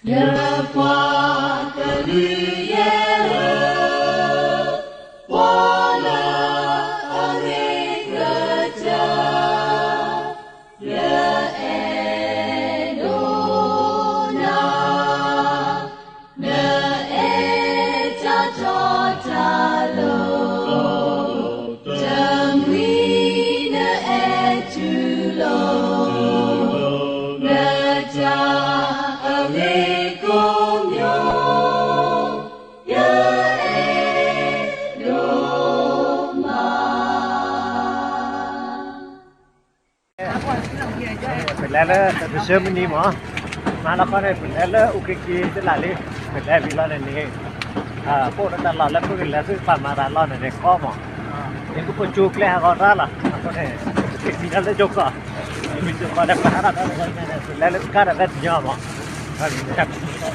月光的绿叶儿，我了那个家，月爱路那，那爱家家家路，正为那爱住路，那家。雷公牛，也爱罗马。本来呢，这是什么地方？马拉康呢，本来呢，乌克基在哪里？本来比那里啊，不能在老了，不能来是把马拉老那里搞嘛。นี่ก็จุกเลยฮะก็ได้ละก็เนี่ยมีอะไรจุกอ่ะมีจุกอะไรก็หาได้แล้วแล้วก็ได้เยอะมั้งครับ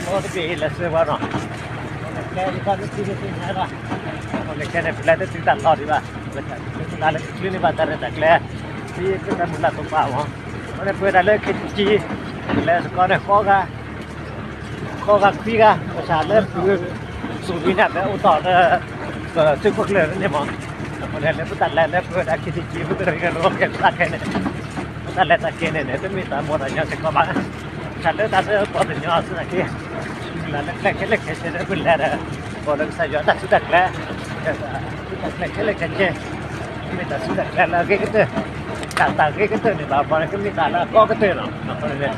โอ้ที่เป็นลักษณะว่าเนาะแล้วก็ที่ที่นี่นะก็เลยแค่เนี่ยแล้วที่ตัดต่อดีป่ะแล้วแล้วที่นี่บ้านแต่ละแล้วที่ก็มุลาตุป่าวก็เนี่ยเพื่อได้คิดจีแล้วก็เนี่ยข้อคุยกันภาษาเริ่มคือสูตรวินัยแล้วอุตส่าห์ซึ่งพวกเรื่องนี่มั้งคนเล่นพุทธเล่นเพื่อได้คิดจีพุทธเรื่องรู้กันสักแค่เนี่ยพุทธเล่นสักแค่เนี่ยจะมีแต่หมดอะไรสักก็บ้างฉันเล่นแต่พอถึงยอดสุดที่เล่นแค่เล็กๆเฉยๆเป็นแล้วพอเล่นใส่ยอดแต่สุดแล้วแค่เล็กๆเฉยๆมีแต่สุดแล้วก็เกิดต่างๆก็เกิดนี่บ้างพอเนี่ยก็มีแต่ละก็เกิดเนาะคนเล่น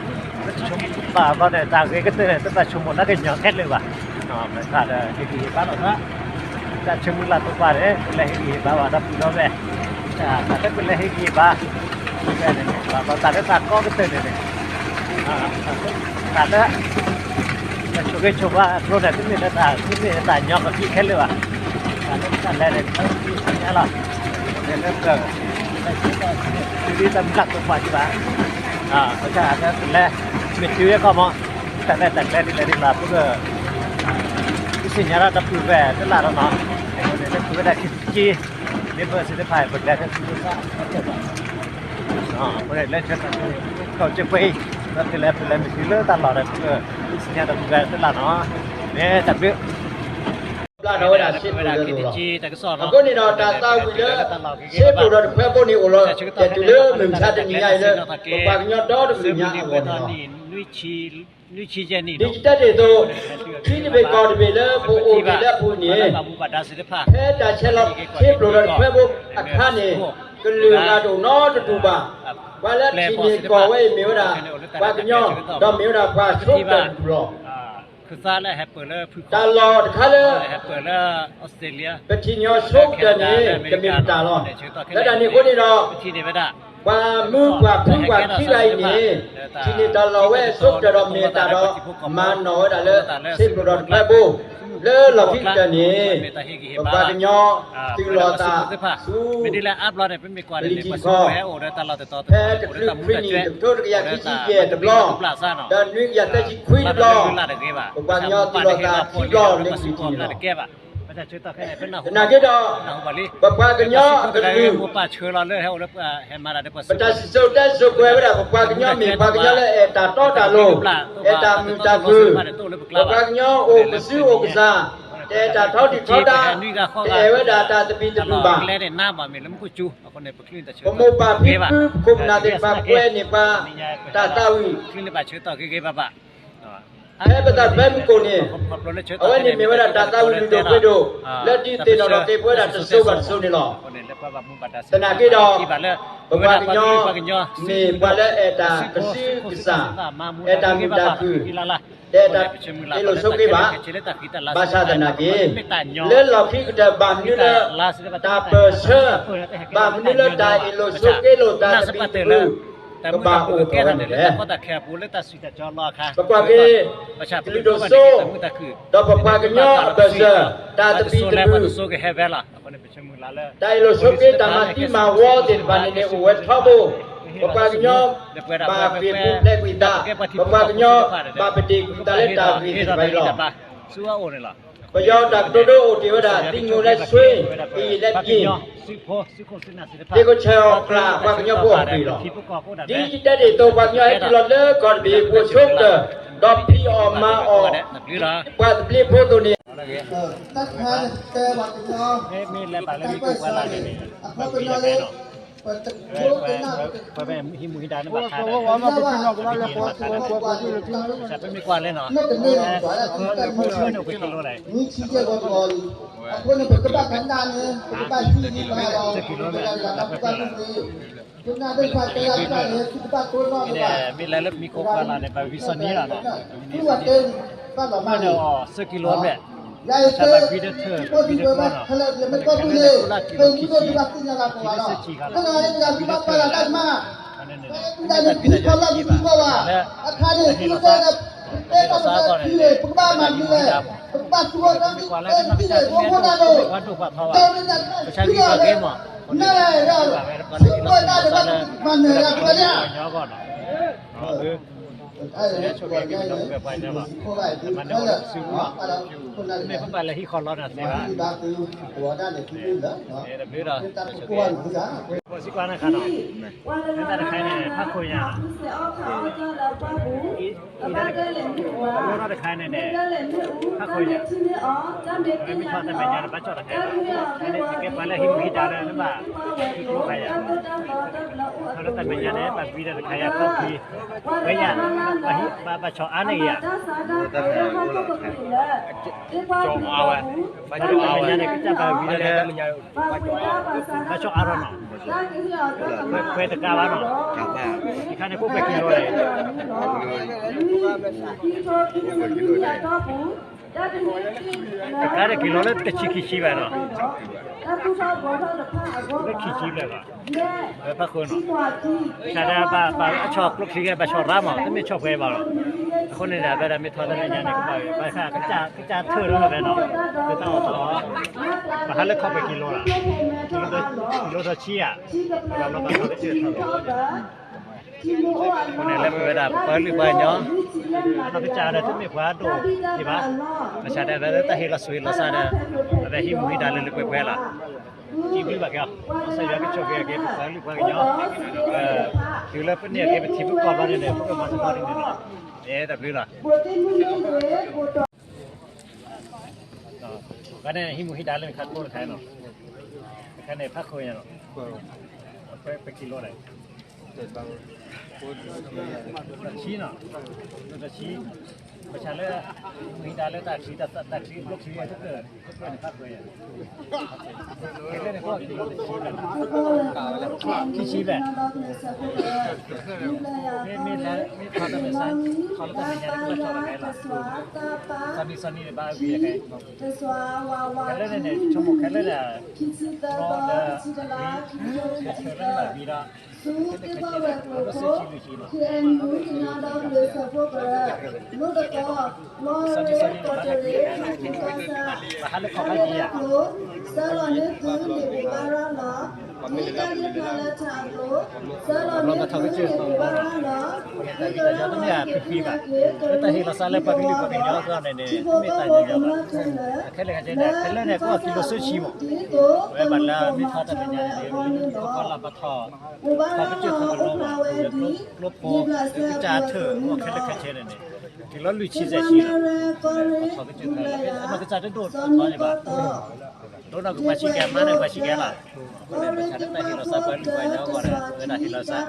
ชมบ้าพอเนี่ยต่างๆก็เกิดเนี่ยแต่ชมหมดแล้วก็ยอดแค่เลยว่ะเนาะไม่ขาดที่บ้านเราละจะชมมุลาตุปาร์เลยที่บ้านว่าดับน้ำเลยจะแต่เป็นเลยที่บ้านเนี่ยบ้านแต่ละต่างก็เกิดเนี่ยแต่ละช่วงว่าโปรดักต์ที่นี่แต่ยอกที่แค่เลยว่ะแต่ละเนี่ยที่นี่ละเนี่ยเกิดที่ทำหลักตัวป่าที่บ้านเขาจะแต่ละมีชีวิตก็มั้งแต่ละที่เลยมาพวกที่สิ่งนี้เราจะพูดแบบนั่นแหละเนาะเนี่ยจะพูดได้คิดจีเนี่ยเบอร์สิได้ผ่านหมดแล้วจะพูดว่าพอได้เล่นเช่นนั้นเขาจะไปแล้วทีแรกมีสิ่งเลือกตลอดเลยสิ่งนี้เราพูดแบบนั่นแหละเนาะเนี่ยจับเยอะလာတော့ဒါရှင်းပြလို့တော့အခုနေတော့ဒါတောက်ပြီးလဲရှင်းပြတော့ဖက်ဖို့နေဦးလို့တူလို့မင်းစားတဲ့ညီရလဲဘာကညတော့တူညာအော်နော်นุชีเจนี่ดิจิตอลတွေတော့ဒီဒီဘေကောဒီဘေလဲပို့အိုဘေလဲပို့နေအဲဒါချက်တော့ရှင်းပြတော့ဖက်ဖို့အခါနေကလူကတော့နော်တူပါဘာလဲဒီကောဝဲမျိုးတာဘာကညတော့မျိုးတာဖာဆုပ်တယ်တော့คือซาแล้วแฮปเปอร์แล้วตลอดค่ะเลยแฮปเปอร์แล้วออสเตรเลียไปที่ยอสุกเดี๋ยวนี้จะมีตลอดแล้วตอนนี้คนนี้เราที่นี่ไม่ได้ว่ามือกว่าพึ่งกว่าที่ไรนี่ที่นี่ตลอดเว้สุกจะเรามีตลอดมาหน่อยแต่เลยสิบรอดแม่บูเลยเราพิจารณาบางยอติลอตาสู้ไม่ได้แล้วอัพรอดเนี่ยเป็นมีกว่าเลยมาสู้แพ้โอ้ได้ตลอดแต่ต่อแพ้จะคลื่นฟินี่จะโทษอยากที่เกียร์ตบล้อเดินนึกอยากได้ที่คุยตบล้อบางยอติลอตาที่ล้อเล็กสิทีเก็บอ่ะไม่ใช่ช่วยต่อแค่ไหนเป็นหน้านาเกดอบางยอกันดูป้าเชื่อเราเลยให้โอ้แล้วเห็นมาได้ปัสสาวะสุดแต่สุดเว้ยแบบบางยอมีบางยอเลยตาโตตาโลตามีตาคือบางยอโอ้กซื้อโอ้กซาแต่ตาเท่าที่เขาได้แต่ว่าตาตะปีตะปูบาแล้วเนี่ยหน้าบ่มีแล้วมันก็จูคนในปคลื่นแต่เชื่อผมป่าพิบคุมนาเดปาเกวนี่ป่าตาตาวิคลื่นในป่าเชื่อต่อเก๋ๆป่ะแค่ประตาแบมกูนี่เอาไว้นี่มีเวลาตาตาวิดูไปดูแล้วที่เตนเราเก็บไว้ได้จะสู้กันสู้นี่หรอแต่นาเกดอบางวันยอมีบาลเอตากษีกิสาเอตามิตาคือแต่ตาเอโลโซเกบะภาษาตนาเกเลลอฟิกตาบามนี่ละตาเปอร์เชบามนี่ละตาเอโลโซเกโลตาตบิตูแต่บ้าโอ้แก่นั่นแหละก็ตะแคบปูเลยตาสุดจอรอค่ะปะกว่าเกประชาชนโดโซดอปะปากญอเบเซตาตบิตูโซเกเฮเวล่ะคนนี้เป็นชื่อมือละเลยตาเอโลโซเกตามาที่มาวอตินบานนี่โอเวทอบปะญอบาเปียปุเลกุตาปะญอบาเปติกุตาเลตาวิไปรอซัวโอนี่ล่ะปะยอดักโดโดโอติวดาติงูและสวยปีและกินที่ก็เช่าปลาปะญอพวกปีหรอดิจิตอลตัวปะญอให้ตลอดเลยก่อนบีผู้ชกเด้อ ดอกพี่ออกมาออกว่าจะรีบพูดตัวนี้ tất cả tê bạc cho มีแล้วไปแล้วมีกูว่าอะไรนี่ เขาเป็นอะไรเปิดตะโกนเป็นหน้า ไปไปหิมุหิดานะบัดท่า ว่ามาเป็นนอกก็แล้วพอตัวกว่าที่ จะไปมีกว่าเลยเนาะ นั่นเป็นเรื่องกว่าแล้ว เพื่อนเพื่อนเอาไปกินอะไร นี่ชี้เจ้าก็พอคนนึงเป็นกระบะกันดานเนี่ยกระบะที่นี่มาเราเป็นการรับการนี้คุณน่าได้ฝ่ายการรับเนี่ยกระบะตัวน้อย เนี่ยมีแล้วมีโคกาลาเนี่ยไปวิศนีล่ะเนาะ ที่ว่าเดินก็ต่อมา มา เนี่ เนาะ10กิโลเนี่ย ยายเจอก็ที่เบอร์มาทะเลไม่ก็ดูเลยเป็นที่ตัวที่รักที่เราบอกว่าก็งานนี้การที่บ้านเราได้มาได้ที่เขาเล่าที่เขาว่าอาคารนี้ที่เราได้เอ๊ะก็ที่เลยปุ๊บบ้านมันที่เลยปุ๊บบ้านตัวนั้นที่เลยโอ้โหนั่นเลยเดินนั่นที่เลยนั่นเลยเราที่ว่าได้แต่มันเนี่ยก็เนี่ย nhỏ con sẽ cho cái nó về phải nữa mà mà nó siêu quá này không phải là khi còn lo là thế mà để biết rồi có sĩ quan này khá nào chúng ta khai này phát khôi nhà nó được khai này nè phát khôi nhà cái mình chọn tại nhà là bắt chọn là thế này cái phải là hiểm khi trả ra nữa mà khi có khai nhà nó tại nhà này bà vì là khai nhà có khi cái nhà bà chọn ăn này à chọn ao à bà chọn ao này cái cha bà vì là bà chọn ao rồi quay từ cao ăn rồi thì khai này cũng phải kilo này cái này kilo nó cái chi vậy rồi cái chi vậy rồi cái phát khôn rồi cha ra bà chọn lúc khi bà chọn ra mà cái mình chọn về vào rồiคนนี่แหละเวลามีทอดอะไรอย่างนี้ก็ไปค่ะก็จะเท่าแล้วแบบเนาะคือต้องต่อมาหาเล็กเข้าไปกิโลละกิโลละชี้อ่ะเราก็ได้เจอเท่าคนนี่แหละเวลาไปหรือไปเนาะเราก็จะได้ทุกมีความดูใช่ปะไม่ใช่แต่แต่เฮลสวยละซาเนี่ยแต่หิมหิดาเลยไปละจีบแบบเงี้ยใส่ยาก็ชอบเงี้ยไปหรือไปเนาะคือแล้วเป็นเนี่ยเก็บที่พวกก่อนเนี่ยพวกมาสตอรี่เนี่ยแต่ปลื้มล่ะก็เนี่ยหิมุหิดาเลยคัดโก้ขายเนาะแค่เนี่ยพักคุยเนาะไปกิโลอะไรชี้เนาะจะชี้ประชาเลยหิดาเลยตัดชี้ลูกชี้ทุกเกิดพักคุยเห็นเลยเนี่ยพวกกิโลชี้แบบที่ชี้แบบมีแล้วมีพอแต่ไม่สั้นเขาแล้วแต่ไม่ยังก็ชอบอะไรล่ะซันนี่บ้าวีอะไรแค่เล่นเนี่ยชั่วโมงแค่เล่นเนี่ยรอเดอร์วีเล่นแบบวีละก็จะแค่ชี้เลยก็เสียชีวิตชีเนาะซันนี่บ้าวีบ้าฮัลโหลขอให้ดีอ่ะเรามาทำให้เจอแต่ที่เราต้องเนี่ยปีแบบแต่ที่เราสร้างแล้วปฏิบัติเยอะก็ในเนี่ยไม่ตายเยอะแค่เล็กแค่เนี่ยแค่เล็กเนี่ยก็กิโลสุดชิมเว้ยบัดละไม่ทอดแต่เนี่ยก็ก็ลาบะทอดพอไปเจอคนลบโพจ่าเถอะว่าแค่เล็กแค่เนี่ยกิโลลุยชีเจชีพอไปเจอมันก็จะได้โดดทอดใช่ปะโดนเราก็มาชิแกมาเนี่ยมาชิแกล่ะคนเป็นประชาธิปไตยที่เราสร้างไปหรือไปแล้วก็ได้เวลาที่เราสร้าง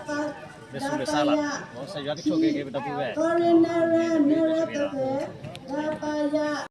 เป็นสุดยอดละเราใช้ยอดที่โชว์เก่งๆเป็นตัวผู้แบก